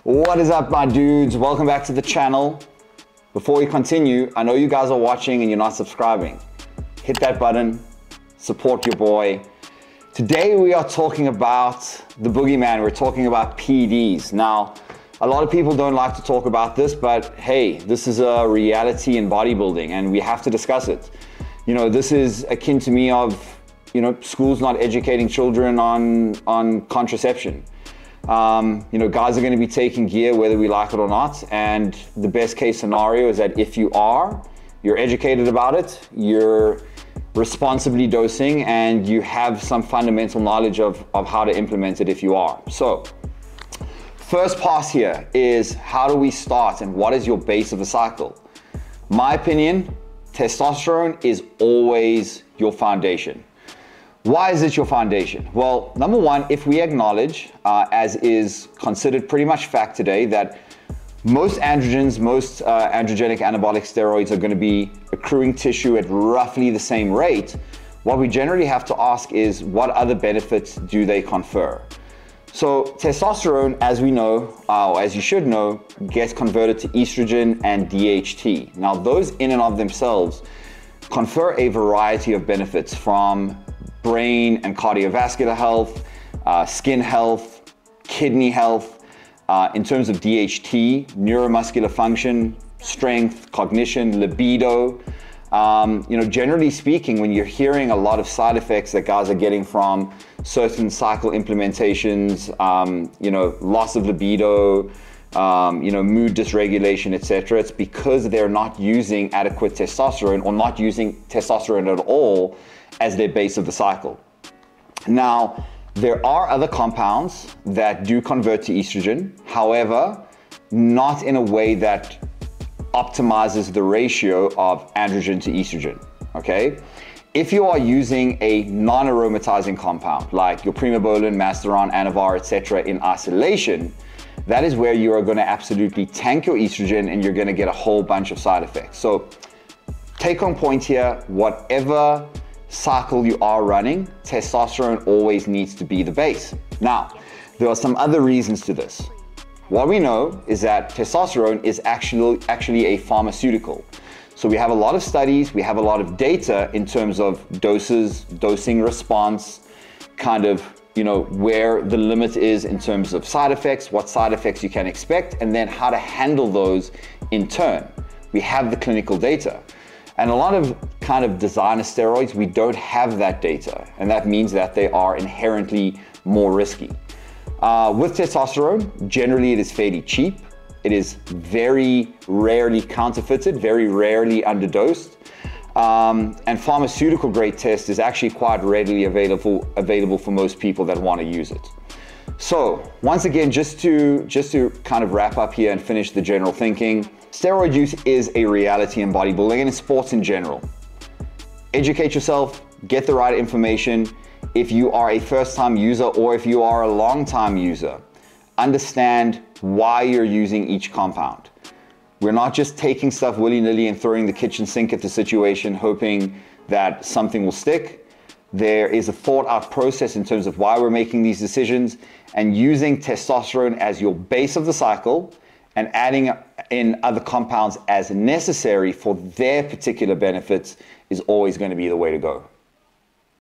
What is up, my dudes? Welcome back to the channel. Before we continue, I know you guys are watching and you're not subscribing. Hit that button, support your boy. Today we are talking about the boogeyman. We're talking about PEDs. Now, a lot of people don't like to talk about this, but hey, this is a reality in bodybuilding and we have to discuss it. You know, this is akin to me of, schools not educating children on contraception. Guys are going to be taking gear whether we like it or not, and the best case scenario is that if you're educated about it, you're responsibly dosing, and you have some fundamental knowledge of how to implement it if you are. So, first pass here is how do we start and what is your base of the cycle? My opinion, testosterone is always your foundation. Why is it your foundation? Well, number one, if we acknowledge, as is considered pretty much fact today, that most androgens, most androgenic anabolic steroids are going to be accruing tissue at roughly the same rate, what we generally have to ask is what other benefits do they confer? So testosterone, as we know, or as you should know, gets converted to estrogen and DHT. Now those in and of themselves confer a variety of benefits, from brain and cardiovascular health, skin health, kidney health. In terms of DHT, neuromuscular function, strength, cognition, libido. Generally speaking, when you're hearing a lot of side effects that guys are getting from certain cycle implementations, loss of libido, mood dysregulation, etc., it's because they're not using adequate testosterone or not using testosterone at all as their base of the cycle. Now, there are other compounds that do convert to estrogen, however, not in a way that optimizes the ratio of androgen to estrogen, okay? If you are using a non-aromatizing compound, like your primobolan, masteron, anavar, etc., in isolation, that is where you are going to absolutely tank your estrogen and you're going to get a whole bunch of side effects. So, take home point here, whatever cycle you are running, testosterone always needs to be the base. Now, there are some other reasons to this. What we know is that testosterone is actually a pharmaceutical. So we have a lot of studies, we have a lot of data in terms of doses, dosing response, kind of, where the limit is in terms of side effects, what side effects you can expect, and then how to handle those in turn. We have the clinical data. And a lot of kind of designer steroids, we don't have that data. And that means that they are inherently more risky. With testosterone, generally it is fairly cheap. It is very rarely counterfeited, very rarely underdosed. And pharmaceutical grade test is actually quite readily available for most people that want to use it. So once again, just to kind of wrap up here and finish the general thinking, steroid use is a reality in bodybuilding and in sports in general. Educate yourself, get the right information. If you are a first-time user or if you are a long-time user, understand why you're using each compound. We're not just taking stuff willy-nilly and throwing the kitchen sink at the situation, hoping that something will stick. There is a thought-out process in terms of why we're making these decisions, and using testosterone as your base of the cycle and adding in other compounds as necessary for their particular benefits is always going to be the way to go.